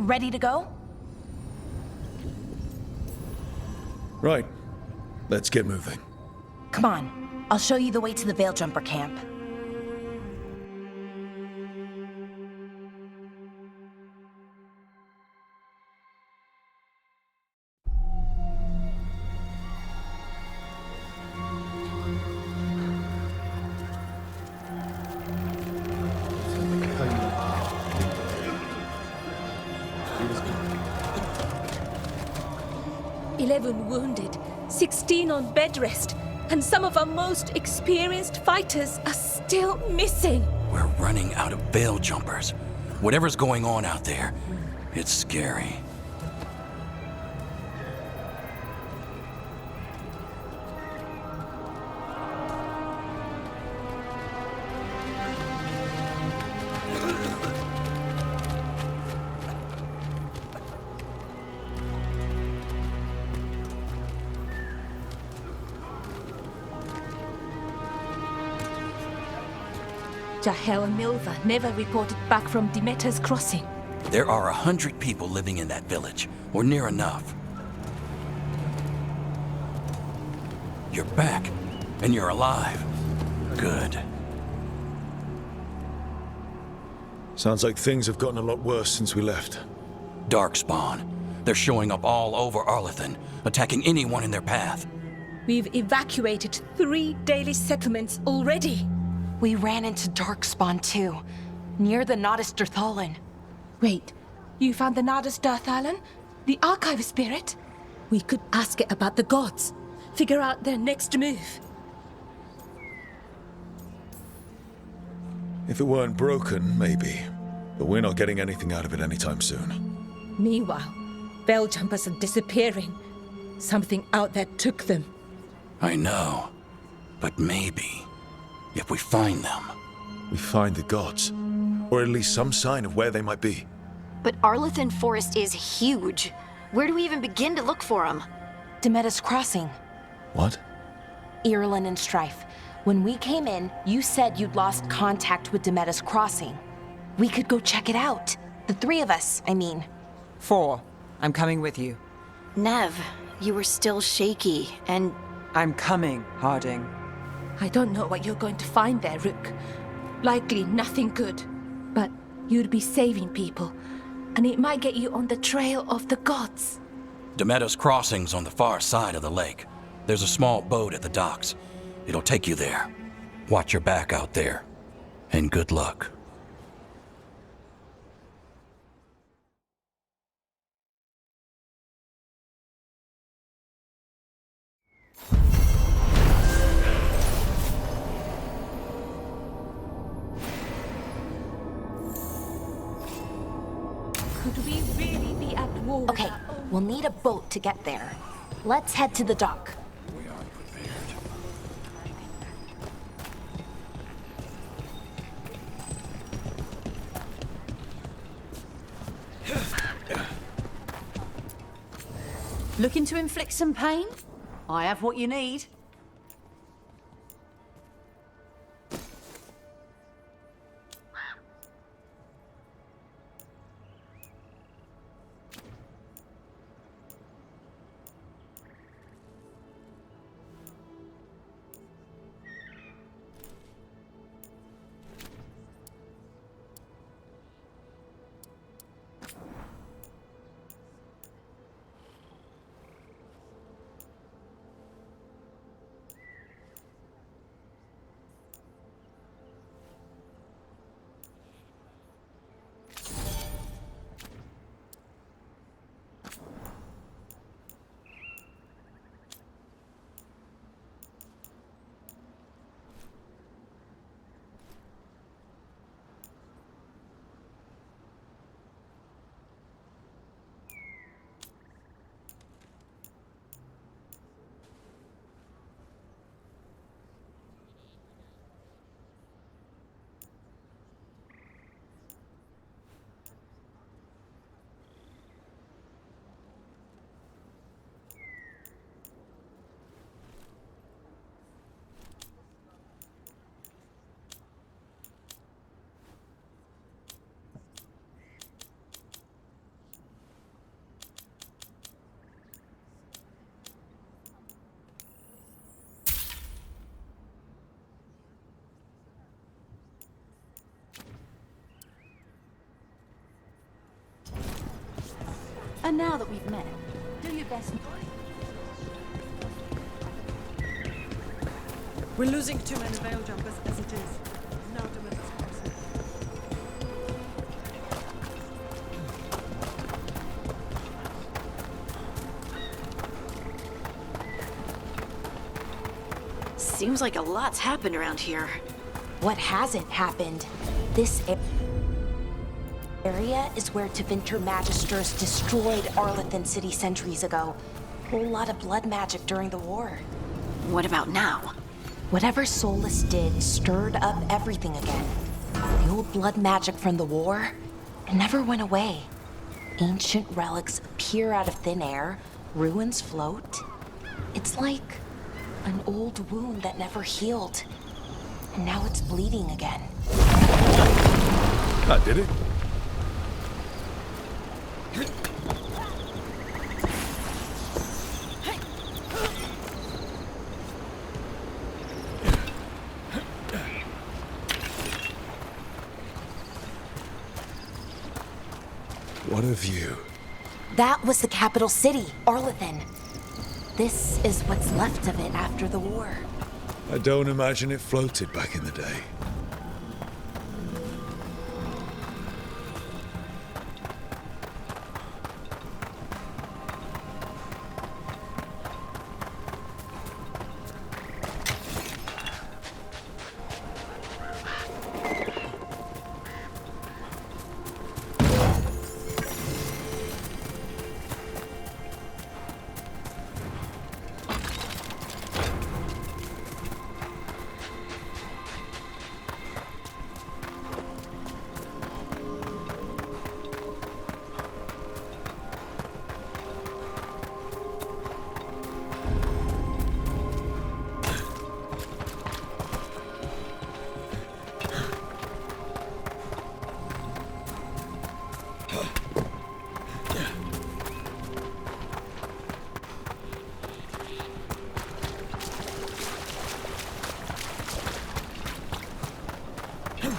Ready to go? Right. Let's get moving. Come on. I'll show you the way to the Veil Jumper camp. Wounded, 16 on bed rest, and some of our most experienced fighters are still missing. We're running out of Veil Jumpers. Whatever's going on out there, it's scary. Jahel and Milva never reported back from Demeter's crossing. There are 100 people living in that village, or near enough. You're back, and you're alive. Good. Sounds like things have gotten a lot worse since we left. Darkspawn. They're showing up all over Arlethan, attacking anyone in their path. We've evacuated 3 daily settlements already. We ran into Darkspawn too, near the Nodus Dirthalin. Wait, you found the Nodus Dirthalin? The Archive Spirit? We could ask it about the gods. Figure out their next move. If it weren't broken, maybe. But we're not getting anything out of it anytime soon. Meanwhile, Veil Jumpers are disappearing. Something out there took them. I know. But maybe, if we find them... We find the gods. Or at least some sign of where they might be. But Arlethan Forest is huge. Where do we even begin to look for them? Demeter's Crossing. What? Irulan and Strife. When we came in, you said you'd lost contact with Demeter's Crossing. We could go check it out. The 3 of us, I mean. 4. I'm coming with you. Nev, you were still shaky, and... I'm coming, Harding. I don't know what you're going to find there, Rook. Likely nothing good. But you'd be saving people, and it might get you on the trail of the gods. Demeter's Crossing's on the far side of the lake. There's a small boat at the docks. It'll take you there. Watch your back out there. And good luck. Could we really be at war with Okay, our own- we'll need a boat to get there. Let's head to the dock. We are prepared. Looking to inflict some pain? I have what you need. And now that we've met, do your best. We're losing too many veil jumpers as it is. Now to let us cross. Seems like a lot's happened around here. What hasn't happened? This area is where Tevinter Magisters destroyed Arlethan City centuries ago. Whole lot of blood magic during the war. What about now? Whatever Solus did stirred up everything again. The old blood magic from the war, it never went away. Ancient relics appear out of thin air, ruins float. It's like an old wound that never healed. And now it's bleeding again. That did it. What a view. That was the capital city, Arlethan. This is what's left of it after the war. I don't imagine it floated back in the day.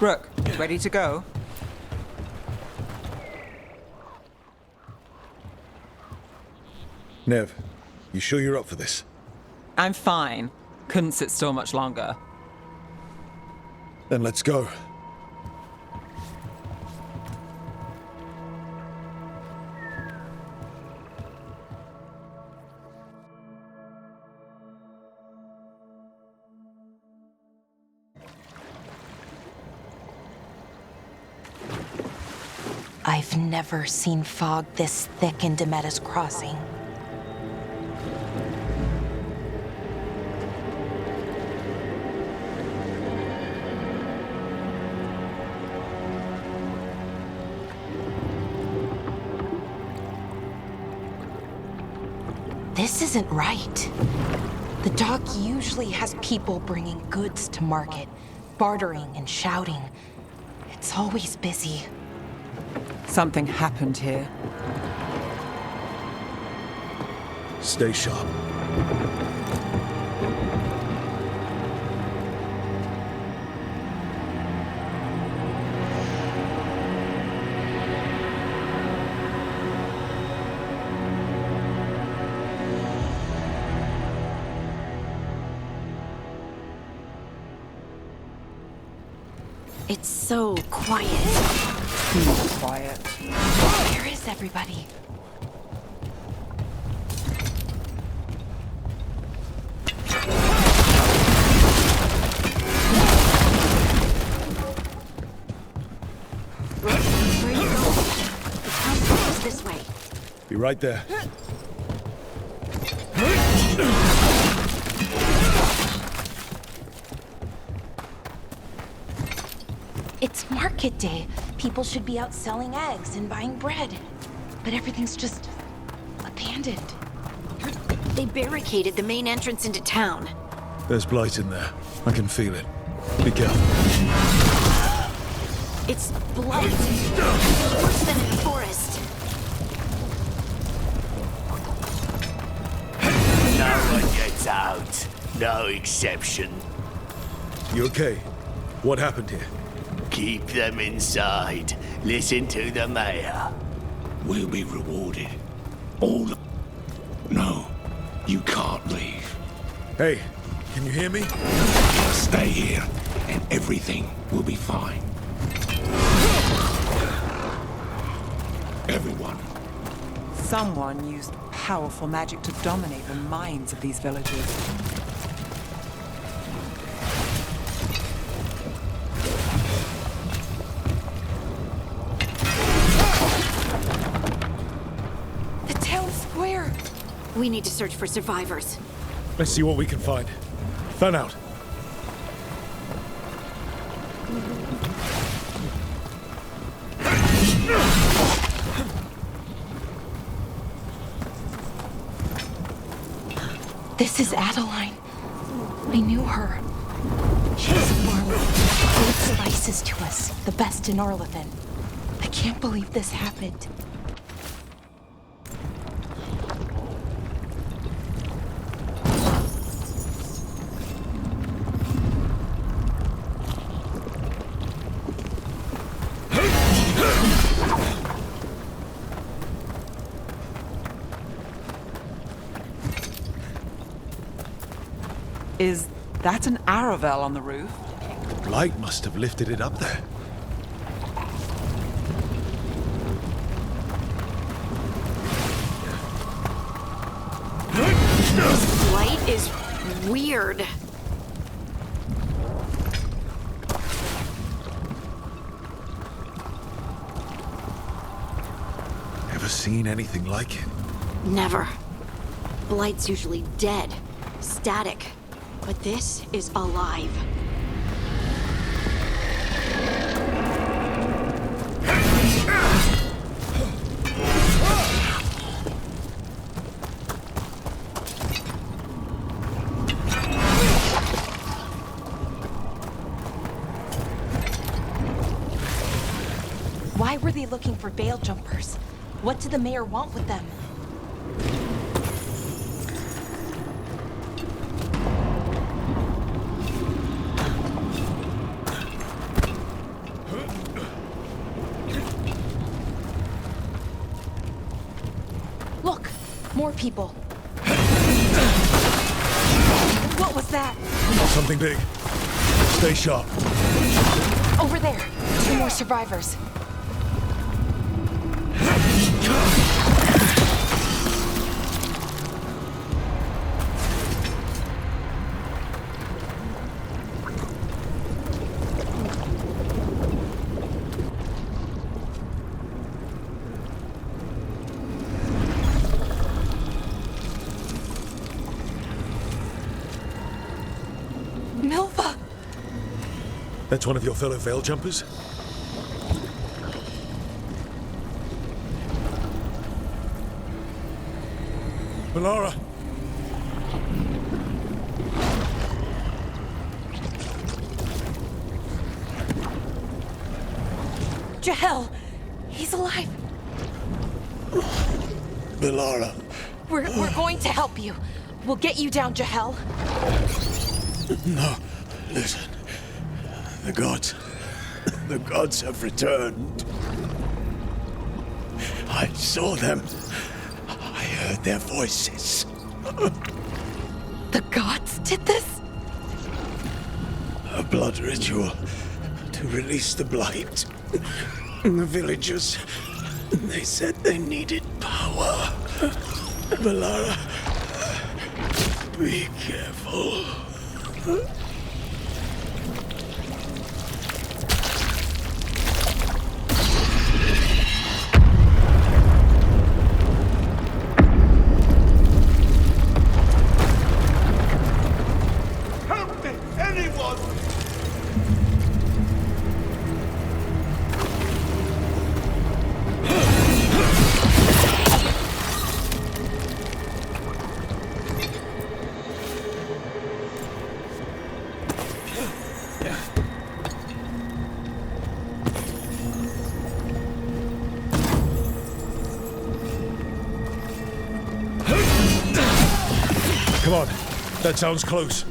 Rook, ready to go? Nev, you sure you're up for this? I'm fine. Couldn't sit still much longer. Then let's go. I've never seen fog this thick in Demeda's Crossing. This isn't right. The dock usually has people bringing goods to market, bartering and shouting. It's always busy. Something happened here. Stay sharp. It's so quiet. Be quiet. Where is everybody? Where are you going? The town is this way. Be right there. It's market day. People should be out selling eggs and buying bread. But everything's just abandoned. They barricaded the main entrance into town. There's blight in there. I can feel it. Be careful. It's blight. Worse than in the forest. No one gets out. No exception. You okay? What happened here? Keep them inside. Listen to the mayor. We'll be rewarded. All... No, you can't leave. Hey, can you hear me? Stay here, and everything will be fine. Everyone. Someone used powerful magic to dominate the minds of these villagers. The town square! We need to search for survivors. Let's see what we can find. Fan out. This is Adeline. I knew her. She was a farmer. Gave spices to us, the best in Arlethan. I can't believe this happened. Is that an Aravel on the roof? Light must have lifted it up there. This light is weird. Ever seen anything like it? Never. Blight's usually dead, static. But this is alive. Why were they looking for veil jumpers? What did the mayor want with them? Look, more people. What was that? Something big. Stay sharp. Over there. 2 more survivors. Milva! That's one of your fellow veil jumpers? Melara! Jahel! He's alive! Melara! We're going to help you. We'll get you down, Jahel. No, listen. The gods have returned. I saw them. I heard their voices. The gods did this? A blood ritual to release the blight. The villagers, they said they needed power. Melara, be careful. Help me! Anyone! Come on, that sounds close.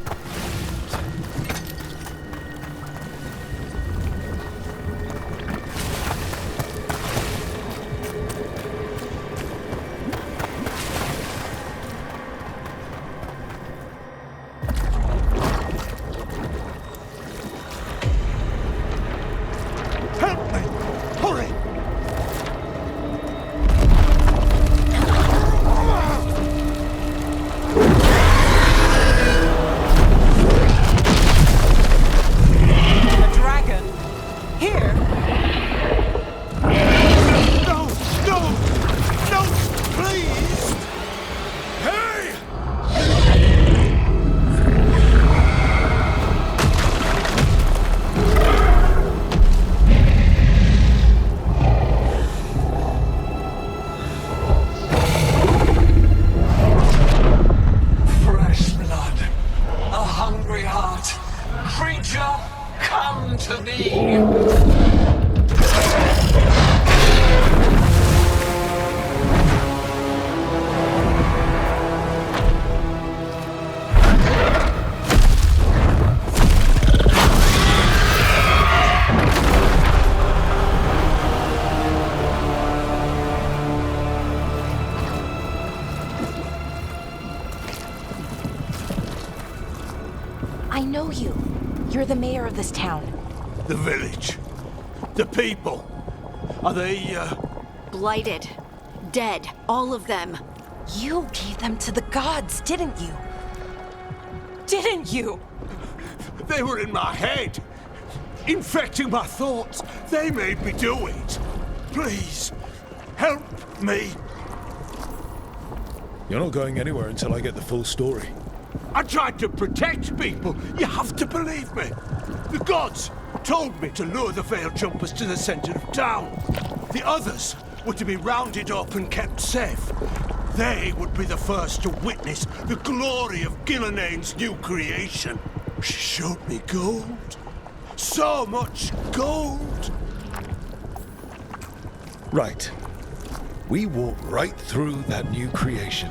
I know you. You're the mayor of this town. The village. The people. Are they, Blighted. Dead. All of them. You gave them to the gods, didn't you? Didn't you? They were in my head. Infecting my thoughts. They made me do it. Please, help me. You're not going anywhere until I get the full story. I tried to protect people. You have to believe me. The gods told me to lure the Veil Jumpers to the center of town. The others were to be rounded up and kept safe. They would be the first to witness the glory of Gillanane's new creation. She showed me gold. So much gold. Right. We walked right through that new creation.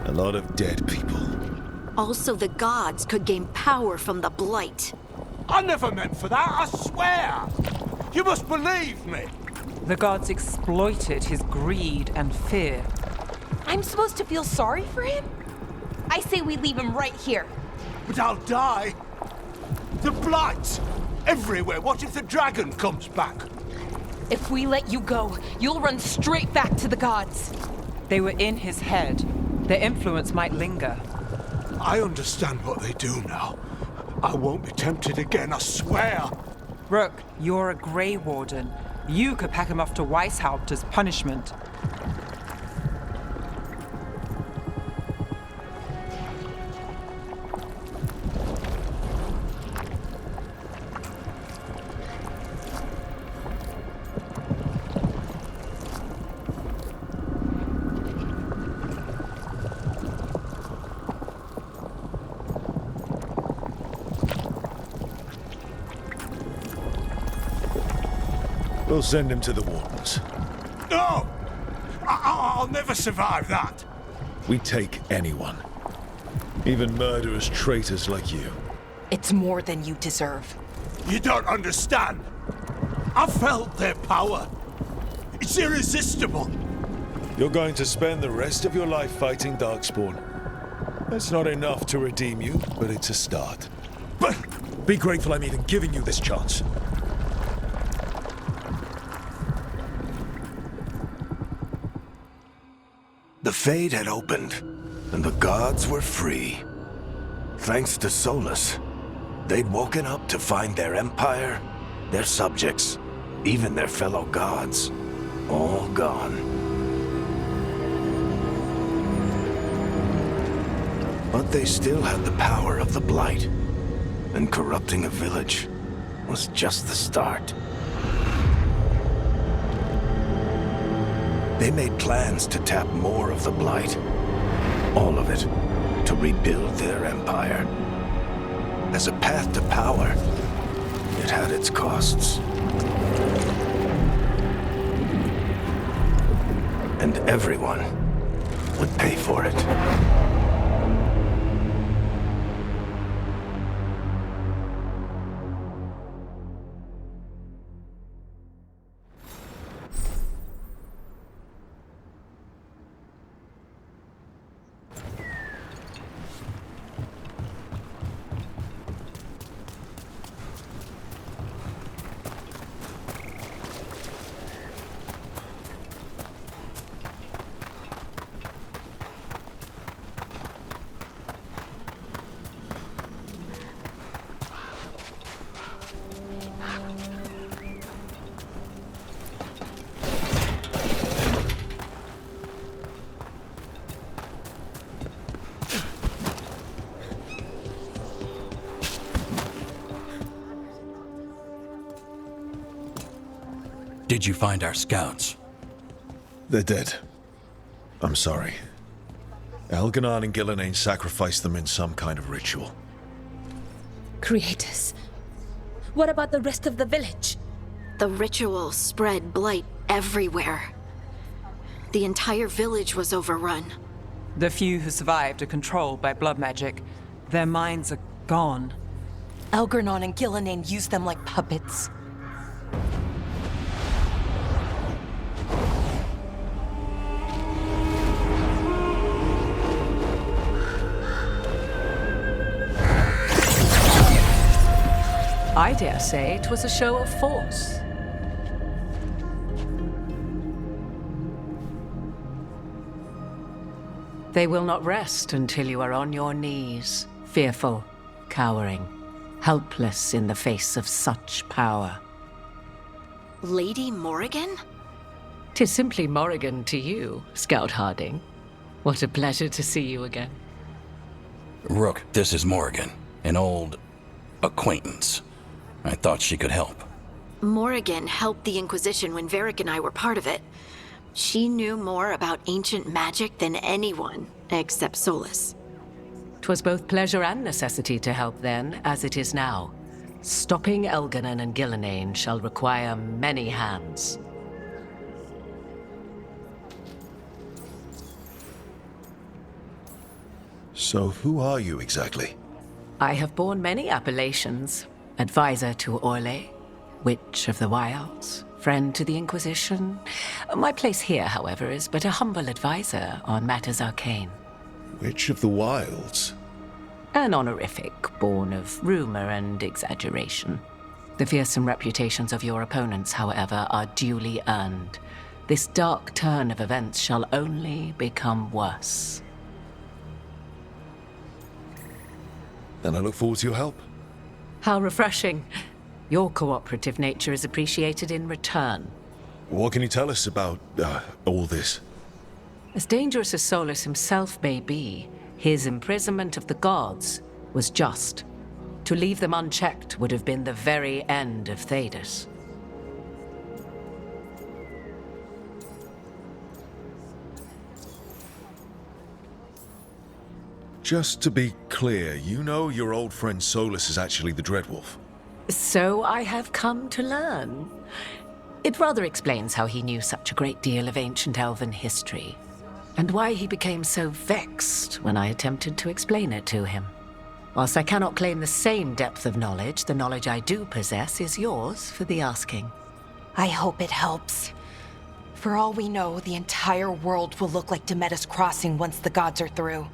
A lot of dead people. Also, the gods could gain power from the Blight. I never meant for that, I swear. You must believe me. The gods exploited his greed and fear. I'm supposed to feel sorry for him? I say we leave him right here. But I'll die. The Blight. Everywhere. What if the dragon comes back? If we let you go, you'll run straight back to the gods. They were in his head. Their influence might linger. I understand what they do now. I won't be tempted again, I swear. Rook, you're a Grey Warden. You could pack him off to Weishaupt as punishment. We'll send him to the Wardens. No! I'll never survive that. We take anyone. Even murderous traitors like you. It's more than you deserve. You don't understand. I felt their power. It's irresistible. You're going to spend the rest of your life fighting Darkspawn. That's not enough to redeem you, but it's a start. But be grateful I'm even giving you this chance. The Fade had opened, and the gods were free. Thanks to Solus, they'd woken up to find their empire, their subjects, even their fellow gods, all gone. But they still had the power of the Blight, and corrupting a village was just the start. They made plans to tap more of the Blight. All of it, to rebuild their empire. As a path to power, it had its costs. And everyone would pay for it. Did you find our scouts? They're dead. I'm sorry. Elganon and Gillanane sacrificed them in some kind of ritual. Creators. What about the rest of the village? The ritual spread blight everywhere. The entire village was overrun. The few who survived are controlled by blood magic. Their minds are gone. Elganon and Gillanane used them like puppets. I dare say it was a show of force. They will not rest until you are on your knees, fearful, cowering, helpless in the face of such power. Lady Morrigan? 'Tis simply Morrigan to you, Scout Harding. What a pleasure to see you again. Rook, this is Morrigan, an old acquaintance. I thought she could help. Morrigan helped the Inquisition when Varric and I were part of it. She knew more about ancient magic than anyone, except Solus. 'Twas both pleasure and necessity to help then, as it is now. Stopping Elganon and Gillenane shall require many hands. So who are you exactly? I have borne many appellations. Advisor to Orle, Witch of the Wilds, friend to the Inquisition. My place here, however, is but a humble advisor on matters arcane. Witch of the Wilds? An honorific born of rumor and exaggeration. The fearsome reputations of your opponents, however, are duly earned. This dark turn of events shall only become worse. Then I look forward to your help. How refreshing. Your cooperative nature is appreciated in return. What can you tell us about all this? As dangerous as Solus himself may be, his imprisonment of the gods was just. To leave them unchecked would have been the very end of Thedas. Just to be clear, you know your old friend Solus is actually the Dreadwolf. So I have come to learn. It rather explains how he knew such a great deal of ancient elven history, and why he became so vexed when I attempted to explain it to him. Whilst I cannot claim the same depth of knowledge, the knowledge I do possess is yours for the asking. I hope it helps. For all we know, the entire world will look like Demetus Crossing once the gods are through.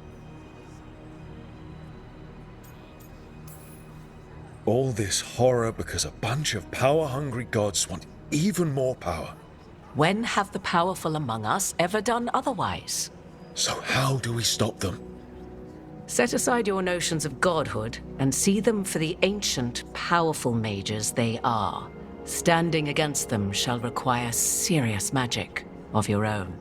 All this horror because a bunch of power-hungry gods want even more power. When have the powerful among us ever done otherwise? So how do we stop them? Set aside your notions of godhood and see them for the ancient, powerful mages they are. Standing against them shall require serious magic of your own.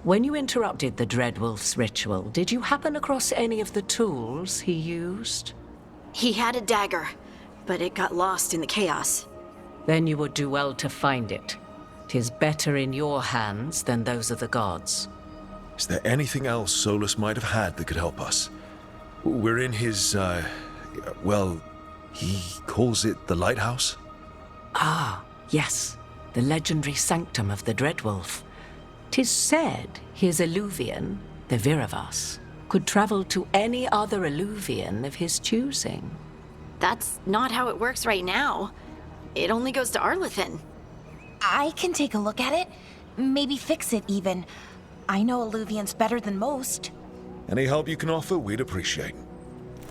When you interrupted the Dreadwolf's ritual, did you happen across any of the tools he used? He had a dagger, but it got lost in the chaos. Then you would do well to find it. 'Tis better in your hands than those of the gods. Is there anything else Solus might have had that could help us? We're in his, well, he calls it the lighthouse? Ah, yes, the legendary sanctum of the Dreadwolf. 'Tis said his Illuvian, the Viravas, could travel to any other Illuvian of his choosing. That's not how it works right now. It only goes to Arlethan. I can take a look at it. Maybe fix it, even. I know Illuvians better than most. Any help you can offer, we'd appreciate.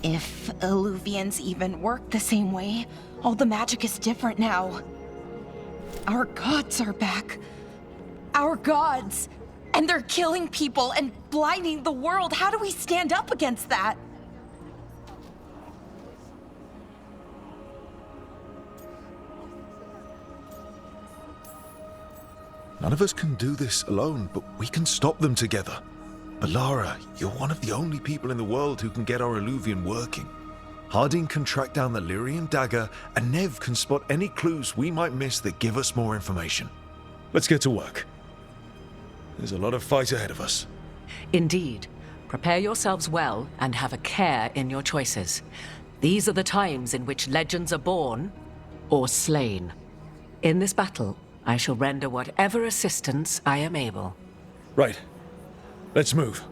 If Illuvians even work the same way, all the magic is different now. Our gods are back. Our gods! And they're killing people and blinding the world. How do we stand up against that? None of us can do this alone, but we can stop them together. Alara, you're one of the only people in the world who can get our Illuvian working. Harding can track down the Lyrian dagger, and Nev can spot any clues we might miss that give us more information. Let's get to work. There's a lot of fight ahead of us. Indeed. Prepare yourselves well and have a care in your choices. These are the times in which legends are born or slain. In this battle, I shall render whatever assistance I am able. Right. Let's move.